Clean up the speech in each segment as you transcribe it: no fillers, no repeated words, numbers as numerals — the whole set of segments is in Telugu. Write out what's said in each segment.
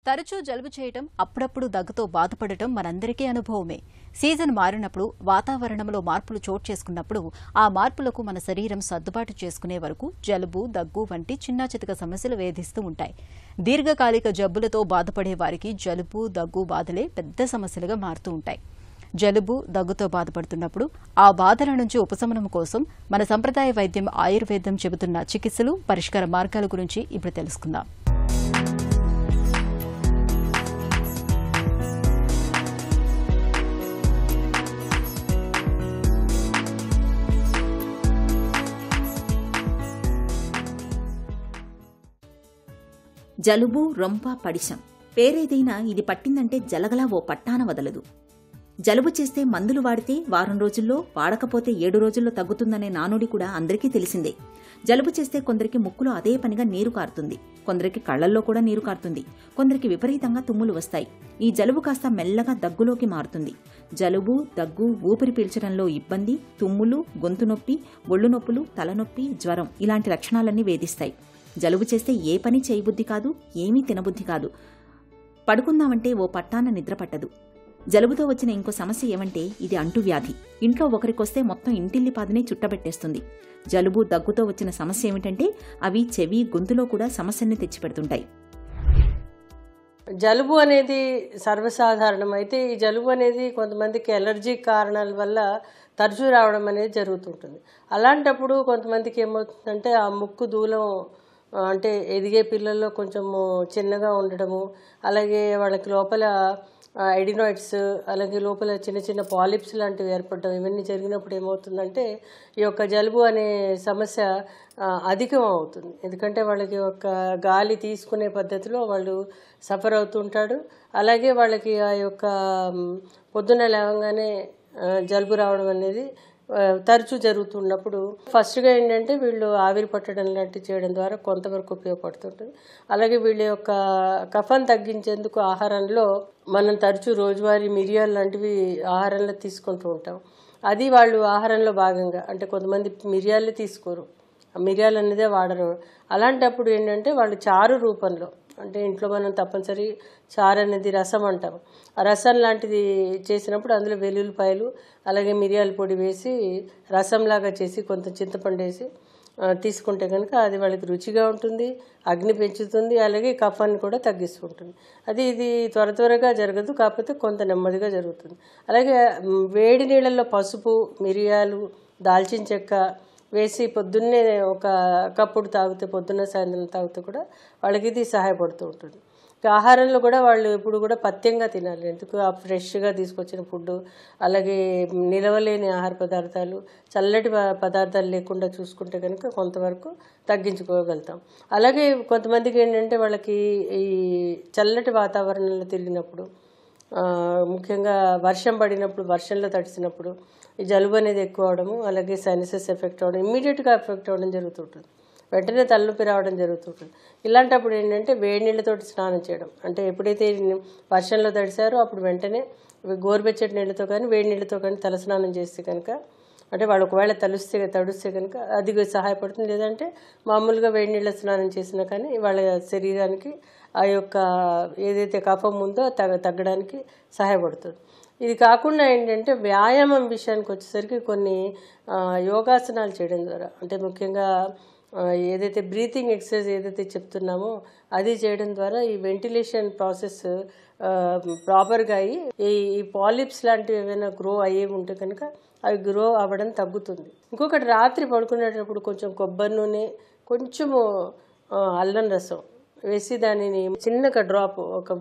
తరచూ జలుబు చేయటం, అప్పుడప్పుడు దగ్గుతో బాధపడటం మనందరికీ అనుభవమే. సీజన్ మారినప్పుడు, వాతావరణంలో మార్పులు చోటు చేసుకున్నప్పుడు ఆ మార్పులకు మన శరీరం సర్దుబాటు చేసుకునే వరకు జలుబు, దగ్గు వంటి చిన్నాచితక సమస్యలు వేధిస్తూ ఉంటాయి. దీర్ఘకాలిక జబ్బులతో బాధపడే వారికి జలుబు, దగ్గు బాధలే పెద్ద సమస్యలుగా మారుతూ ఉంటాయి. జలుబు, దగ్గుతో బాధపడుతున్నప్పుడు ఆ బాధల నుంచి ఉపశమనం కోసం మన సంప్రదాయ వైద్యం ఆయుర్వేదం చెబుతున్న చికిత్సలు, పరిష్కార మార్గాల గురించి ఇప్పుడు తెలుసుకుందాం. జలుబు, రొంప, పడిశం పేరేదైనా ఇది పట్టిందంటే జలగలా ఓ పట్టాన వదలదు. జలుబు చేస్తే మందులు వాడితే వారం రోజుల్లో, వాడకపోతే 7 రోజుల్లో తగ్గుతుందనే నానుడి కూడా అందరికీ తెలిసిందే. జలుబు చేస్తే కొందరికి ముక్కులో అదే పనిగా నీరు కారుతుంది, కొందరికి కళ్లల్లో కూడా నీరు కారుతుంది, కొందరికి విపరీతంగా తుమ్ములు వస్తాయి. ఈ జలుబు కాస్త మెల్లగా దగ్గులోకి మారుతుంది. జలుబు, దగ్గు, ఊపిరి పీల్చడంలో ఇబ్బంది, తుమ్ములు, గొంతు నొప్పి, ఒళ్ళు నొప్పులు, తలనొప్పి, జ్వరం ఇలాంటి లక్షణాలన్నీ వేధిస్తాయి. జలుబు చేస్తే ఏ పని చేయబుద్ధి కాదు, ఏమీ తినబుద్ధి కాదు. పడుకుందామంటే ఓ పట్టాన నిద్ర పట్టదు. జలుబుతో వచ్చిన ఇంకో సమస్య ఏమంటే ఇది అంటువ్యాధి. ఇంట్లో ఒకరికొస్తే మొత్తం ఇంటిల్లిపాదినే చుట్టబెట్టేస్తుంది. జలుబు, దగ్గుతో వచ్చిన సమస్య ఏమిటంటే అవి చెవి, గొంతులో కూడా సమస్యల్ని తెచ్చిపెడుతుంటాయి. జలుబు అనేది సర్వసాధారణం. అయితే ఈ జలుబు అనేది కొంతమందికి ఎలర్జీ కారణాల వల్ల తరచూ రావడం అనేది జరుగుతుంటుంది. అలాంటప్పుడు కొంతమందికి ఏమవుతుందంటే ఆ ముక్కు దూలం అంటే ఎదిగే పిల్లల్లో కొంచెము చిన్నగా ఉండడము, అలాగే వాళ్ళకి లోపల ఎడినాయిడ్స్, అలాగే లోపల చిన్న చిన్న పాలిప్స్ లాంటివి ఏర్పడడం, ఇవన్నీ జరిగినప్పుడు ఏమవుతుందంటే ఈ యొక్క జలుబు అనే సమస్య అధికం అవుతుంది. ఎందుకంటే వాళ్ళకి ఒక గాలి తీసుకునే పద్ధతిలో వాళ్ళు సఫర్ అవుతుంటాడు. అలాగే వాళ్ళకి ఆ యొక్క పొద్దున్న లేవగానే జలుబు రావడం అనేది తరచూ జరుగుతున్నప్పుడు ఫస్ట్గా ఏంటంటే వీళ్ళు ఆవిరి పట్టడం లాంటివి చేయడం ద్వారా కొంతవరకు ఉపయోగపడుతుంటుంది. అలాగే వీళ్ళ యొక్క కఫాన్ని తగ్గించేందుకు ఆహారంలో మనం తరచూ రోజువారీ మిరియాలు లాంటివి ఆహారంలో తీసుకుంటూ ఉంటాం. అది వాళ్ళు ఆహారంలో భాగంగా, అంటే కొంతమంది మిరియాలు తీసుకోరు, మిరియాలు అనేదే వాడరు. అలాంటప్పుడు ఏంటంటే వాళ్ళు చారు రూపంలో, అంటే ఇంట్లో మనం తప్పనిసరి చారు అనేది రసం అంటాం, ఆ రసం లాంటిది చేసినప్పుడు అందులో వెల్లుల్లిపాయలు అలాగే మిరియాల పొడి వేసి రసంలాగా చేసి కొంత చింతపండు వేసి తీసుకుంటే కనుక అది వాళ్ళకి రుచిగా ఉంటుంది, అగ్ని పెంచుతుంది, అలాగే కఫాన్ని కూడా తగ్గిస్తుంటుంది. ఇది త్వరగా జరగదు, కాకపోతే కొంత నెమ్మదిగా జరుగుతుంది. అలాగే వేడి నీళ్ళల్లో పసుపు, మిరియాలు, దాల్చిన చెక్క వేసి పొద్దున్నే ఒక కప్పుడు తాగితే, పొద్దున్న సాయంత్రం తాగితే కూడా వాళ్ళకి ఇది సహాయపడుతూ ఉంటుంది. ఆహారంలో కూడా వాళ్ళు ఎప్పుడు కూడా పథ్యంగా తినాలి. ఎందుకు ఫ్రెష్గా తీసుకొచ్చిన ఫుడ్, అలాగే నిలవలేని ఆహార పదార్థాలు, చల్లటి పదార్థాలు లేకుండా చూసుకుంటే కనుక కొంతవరకు తగ్గించుకోగలుగుతాం. అలాగే కొంతమందికి ఏంటంటే వాళ్ళకి ఈ చల్లటి వాతావరణంలో తిరిగినప్పుడు, ముఖ్యంగా వర్షం పడినప్పుడు, వర్షంలో తడిసినప్పుడు ఈ జలుబు అనేది ఎక్కువ అవడము, అలాగే సైనసెస్ ఎఫెక్ట్ అవ్వడం, ఇమ్మీడియట్గా ఎఫెక్ట్ అవ్వడం జరుగుతుంటుంది, వెంటనే తలనొప్పి రావడం జరుగుతుంటుంది. ఇలాంటప్పుడు ఏంటంటే వేడి నీళ్ళతోటి స్నానం చేయడం, అంటే ఎప్పుడైతే వర్షంలో తడిసారో అప్పుడు వెంటనే గోరువెచ్చటి నీళ్ళతో కానీ వేడి నీళ్ళతో కానీ తలస్నానం చేస్తే కనుక, అంటే వాళ్ళు ఒకవేళ తడుస్తే కనుక అది సహాయపడుతుంది. లేదంటే మామూలుగా వేడి నీళ్ళ స్నానం చేసినా కానీ వాళ్ళ శరీరానికి ఆ యొక్క ఏదైతే కఫం ఉందో తగ్గడానికి సహాయపడుతుంది. ఇది కాకుండా ఏంటంటే వ్యాయామం విషయానికి వచ్చేసరికి కొన్ని యోగాసనాలు చేయడం ద్వారా, అంటే ముఖ్యంగా ఏదైతే బ్రీతింగ్ ఎక్సర్సైజ్ ఏదైతే చెప్తున్నామో అది చేయడం ద్వారా ఈ వెంటిలేషన్ ప్రాసెస్ ప్రాపర్గా అయ్యి ఈ పాలిప్స్ లాంటివి ఏమైనా గ్రో అయ్యే ఉంటే కనుక అవి గ్రో అవ్వడం తగ్గుతుంది. ఇంకొకటి, రాత్రి పడుకునేటప్పుడు కొంచెం కొబ్బరి నూనె, కొంచెము అల్లం రసం వేసి దానిని చిన్నగా డ్రాప్, ఒక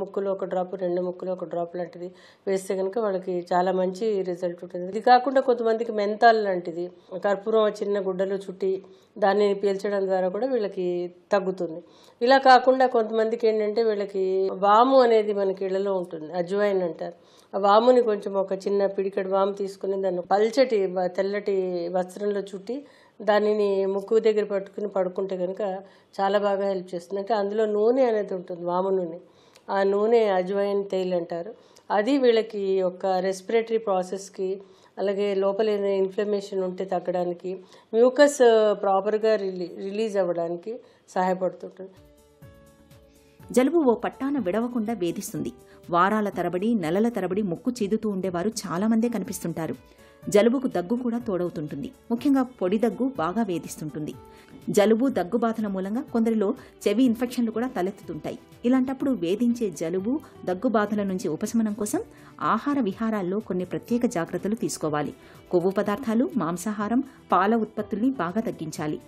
ముక్కులో ఒక డ్రాప్, 2 ముక్కులో ఒక డ్రాప్ లాంటిది వేస్తే కనుక వాళ్ళకి చాలా మంచి రిజల్ట్ ఉంటుంది. ఇది కాకుండా కొంతమందికి మెంతాల్ లాంటిది కర్పూరం చిన్న గుడ్డలో చుట్టి దాన్ని పీల్చడం ద్వారా కూడా వీళ్ళకి తగ్గుతుంది. ఇలా కాకుండా కొంతమందికి ఏంటంటే వీళ్ళకి వాము అనేది మనకి ఇళ్లలో ఉంటుంది, అజ్వైన్ అంటారు. ఆ వాముని కొంచెం ఒక చిన్న పిడికెడు వాము తీసుకుని దాన్ని పల్చటి తెల్లటి వస్త్రంలో చుట్టి దానిని ముక్కు దగ్గర పట్టుకుని పడుకుంటే కనుక చాలా బాగా హెల్ప్ చేస్తుంది. అంటే అందులో నూనె అనేది ఉంటుంది, వాము నూనె. ఆ నూనె అజ్వైన్ తైల్ అంటారు. అది వీళ్ళకి ఒక రెస్పిరేటరీ ప్రాసెస్కి, అలాగే లోపల ఏదైనా ఇన్ఫ్లమేషన్ ఉంటే తగ్గడానికి, మ్యూకస్ ప్రాపర్గా రిలీజ్ అవ్వడానికి సహాయపడుతుంటుంది. జలుబు ఓ పట్టాన విడవకుండా వేధిస్తుంది. వారాల తరబడి, నెలల తరబడి ముక్కు చీదుతూ ఉండేవారు చాలామందే కనిపిస్తుంటారు. జలుబుకు దగ్గు కూడా తోడవుతుంటుంది. ముఖ్యంగా పొడి దగ్గు బాగా వేధిస్తుంటుంది. జలుబు, దగ్గు బాధల మూలంగా కొందరిలో చెవి ఇన్ఫెక్షన్లు కూడా తలెత్తుతుంటాయి. ఇలాంటప్పుడు వేధించే జలుబు, దగ్గు బాధల నుంచి ఉపశమనం కోసం ఆహార విహారాల్లో కొన్ని ప్రత్యేక జాగ్రత్తలు తీసుకోవాలి. కొవ్వు పదార్థాలు, మాంసాహారం, పాల ఉత్పత్తుల్ని బాగా తగ్గించాలి.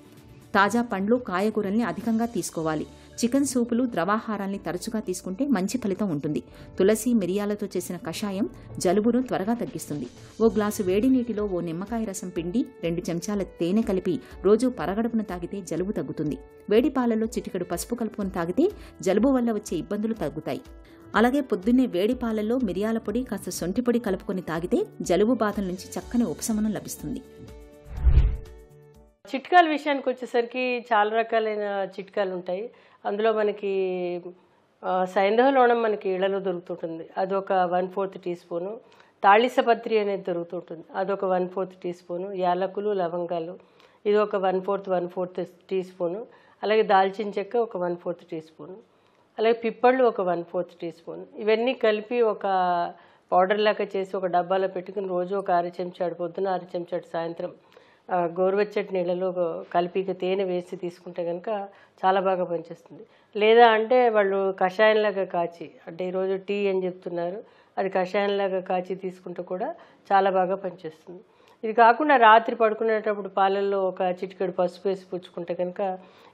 తాజా పండ్లు, కాయగూరల్ని అధికంగా తీసుకోవాలి. చికెన్ సూపులు, ద్రవాహారాల్ని తరచుగా తీసుకుంటే మంచి ఫలితం ఉంటుంది. తులసి, మిరియాలతో చేసిన కషాయం జలుబును త్వరగా తగ్గిస్తుంది. ఓ గ్లాసు వేడి నీటిలో ఓ నిమ్మకాయ రసం పిండి 2 చెంచాల తేనె కలిపి రోజు పరగడుపున తాగితే జలుబు తగ్గుతుంది. వేడి పాలలో చిటికెడు పసుపు కలుపుకొని తాగితే జలుబు వల్ల వచ్చే ఇబ్బందులు తగ్గుతాయి. అలాగే పొద్దున్నే వేడి పాలల్లో మిరియాల పొడి, కాస్త సొంటి పొడి కలుపుకొని తాగితే జలుబు బాధల నుంచి చక్కని ఉపశమనం లభిస్తుంది. చిట్కాల విషయానికి వచ్చేసరికి చాలా రకాలైన చిట్కాలు ఉంటాయి. అందులో మనకి సైంధవ మనకి ఇళ్లలో దొరుకుతుంటుంది, అదొక 1/4 టీ స్పూను. తాళిసపత్రి అనేది దొరుకుతుంటుంది, అదొక 1/4 టీ స్పూను. యాలకులు, లవంగాలు ఇది ఒక 1/4 టీ స్పూను. అలాగే దాల్చిన చెక్క ఒక 1/4 టీ స్పూను. అలాగే పిప్పళ్ళు ఒక 1/4 టీ స్పూన్. ఇవన్నీ కలిపి ఒక పౌడర్ లాగా చేసి ఒక డబ్బాలో పెట్టుకుని రోజు ఒక 6 చెంచాడు పొద్దున, 6 చెంచాడు సాయంత్రం గోరువెచ్చటి నీళ్ళలో కలిపి తేనె వేసి తీసుకుంటే కనుక చాలా బాగా పనిచేస్తుంది. లేదా అంటే వాళ్ళు కషాయంలాగా కాచి, అంటే ఈరోజు టీ అని చెప్తున్నారు, అది కషాయంలాగా కాచి తీసుకుంటే కూడా చాలా బాగా పనిచేస్తుంది. ఇది కాకుండా రాత్రి పడుకునేటప్పుడు పాలల్లో ఒక చిటికెడు పసుపు వేసి పుచ్చుకుంటే కనుక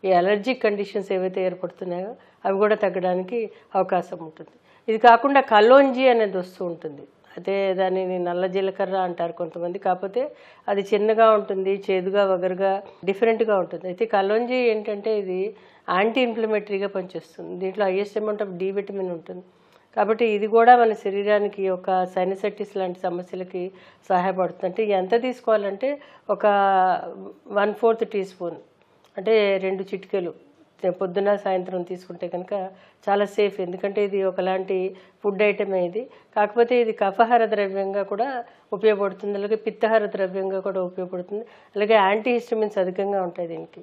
ఈ అలర్జిక్ కండిషన్స్ ఏవైతే ఏర్పడుతున్నాయో అవి కూడా తగ్గడానికి అవకాశం ఉంటుంది. ఇది కాకుండా కలోంజీ అనేది వస్తూ ఉంటుంది, అయితే దానిని నల్ల జీలకర్ర అంటారు కొంతమంది, కాకపోతే అది చిన్నగా ఉంటుంది, చేదుగా, వగరుగా, డిఫరెంట్గా ఉంటుంది. అయితే కలోంజీ ఏంటంటే ఇది యాంటీ ఇన్ఫ్లమేటరీగా పనిచేస్తుంది. దీంట్లో highest amount of D vitamin ఉంటుంది. కాబట్టి ఇది కూడా మన శరీరానికి ఒక సైనసైటిస్ లాంటి సమస్యలకి సహాయపడుతుంది. అంటే ఎంత తీసుకోవాలంటే ఒక 1/4 టీ స్పూన్, అంటే 2 చిటికెలు పొద్దున సాయంత్రం తీసుకుంటే కనుక చాలా సేఫ్. ఎందుకంటే ఇది ఒకలాంటి ఫుడ్ ఐటమే ఇది. కాకపోతే ఇది కఫహార ద్రవ్యంగా కూడా ఉపయోగపడుతుంది, అలాగే పిత్తహార ద్రవ్యంగా కూడా ఉపయోగపడుతుంది. అలాగే యాంటీహిస్టమిన్స్ అధికంగా ఉంటాయి దీనికి.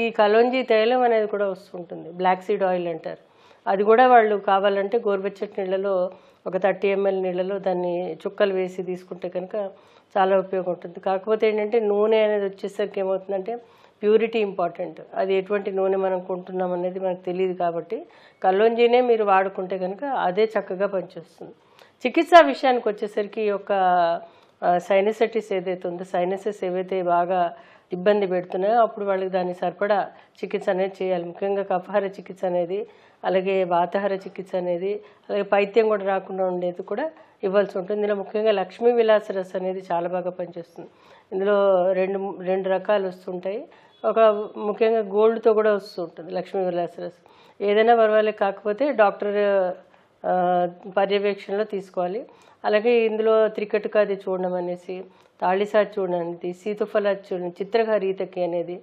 ఈ కలోంజీ తైలం అనేది కూడా వస్తుంటుంది, బ్లాక్ సీడ్ ఆయిల్ అంటారు. అది కూడా వాళ్ళు కావాలంటే గోరువెచ్చటి నీళ్ళలో ఒక 30 ml నీళ్ళలో దాన్ని చుక్కలు వేసి తీసుకుంటే కనుక చాలా ఉపయోగం ఉంటుంది. కాకపోతే ఏంటంటే నూనె అనేది వచ్చేసరికి ఏమవుతుందంటే ప్యూరిటీ ఇంపార్టెంట్. అది ఎటువంటి నూనె మనం కొంటున్నాం అనేది మనకు తెలియదు. కాబట్టి కలోంజీనే మీరు వాడుకుంటే కనుక అదే చక్కగా పనిచేస్తుంది. చికిత్సా విషయానికి వచ్చేసరికి ఒక సైనసైటిస్ ఏదైతే ఉందో, సైనసెస్ ఏవైతే బాగా ఇబ్బంది పెడుతున్నాయో అప్పుడు వాళ్ళకి దాన్ని సరిపడా చికిత్స అనేది చేయాలి. ముఖ్యంగా కఫహార చికిత్స అనేది, అలాగే వాతాహార చికిత్స అనేది, అలాగే పైత్యం కూడా రాకుండా ఉండేది కూడా ఇవ్వాల్సి ఉంటుంది. ఇందులో ముఖ్యంగా లక్ష్మీ విలాస రస అనేది చాలా బాగా పనిచేస్తుంది. ఇందులో రెండు రకాలు వస్తుంటాయి. ఒక ముఖ్యంగా గోల్డ్తో కూడా వస్తూ ఉంటుంది లక్ష్మీ విలాస రసం. ఏదైనా పర్వాలేదు, కాకపోతే డాక్టర్ పర్యవేక్షణలో తీసుకోవాలి. అలాగే ఇందులో త్రికటకాది చూర్ణం అనేసి, తాళిసా చూర్ణం అనేది, సీతుఫల చూర్ణం, చిత్రహరీతకి అనేది,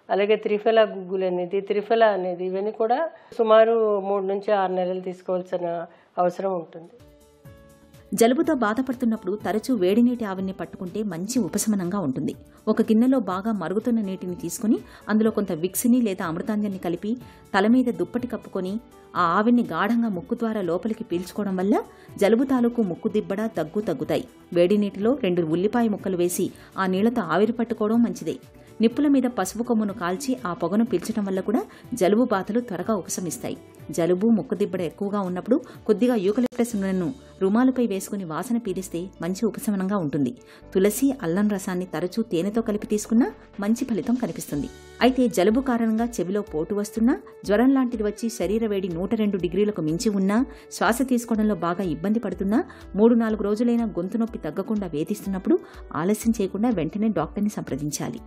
అలాగే త్రిఫల గుగ్గులు అనేది, త్రిఫల అనేది, ఇవన్నీ కూడా సుమారు 3 నుంచి 6 నెలలు తీసుకోవాల్సిన అవసరం ఉంటుంది. జలుబుతో బాధపడుతున్నప్పుడు తరచూ వేడి నీటి ఆవిరిని పట్టుకుంటే మంచి ఉపశమనంగా ఉంటుంది. ఒక గిన్నెలో బాగా మరుగుతున్న నీటిని తీసుకుని అందులో కొంత విక్స్ని లేదా అమృతాంజన్ని కలిపి తల మీద దుప్పటి కప్పుకొని ఆ ఆవిరిని గాఢంగా ముక్కు ద్వారా లోపలికి పీల్చుకోవడం వల్ల జలుబు తాలూకు ముక్కు దిబ్బడ, దగ్గు తగ్గుతాయి. వేడి నీటిలో 2 ఉల్లిపాయ ముక్కలు వేసి ఆ నీళ్లతో ఆవిరి పట్టుకోవడం మంచిదే. నిప్పుల మీద పసుపు కొమ్మును కాల్చి ఆ పొగను పీల్చడం వల్ల కూడా జలుబు బాధలు త్వరగా ఉపశమిస్తాయి. జలుబు, ముక్కుదిబ్బడ ఎక్కువగా ఉన్నప్పుడు కొద్దిగా యూకలిప్టస్ నూనెను రుమాలుపై వేసుకుని వాసన పీలిస్తే మంచి ఉపశమనంగా ఉంటుంది. తులసి, అల్లం రసాన్ని తరచూ తేనెతో కలిపి తీసుకున్నా మంచి ఫలితం కనిపిస్తుంది. అయితే జలుబు కారణంగా చెవిలో పోటు వస్తున్నా, జ్వరం లాంటిది వచ్చి శరీర వేడి 102 డిగ్రీలకు మించి ఉన్నా, శ్వాస తీసుకోవడంలో బాగా ఇబ్బంది పడుతున్నా, 3-4 రోజులైనా గొంతు నొప్పి తగ్గకుండా వేధిస్తున్నప్పుడు ఆలస్యం చేయకుండా వెంటనే డాక్టర్ని సంప్రదించాలి.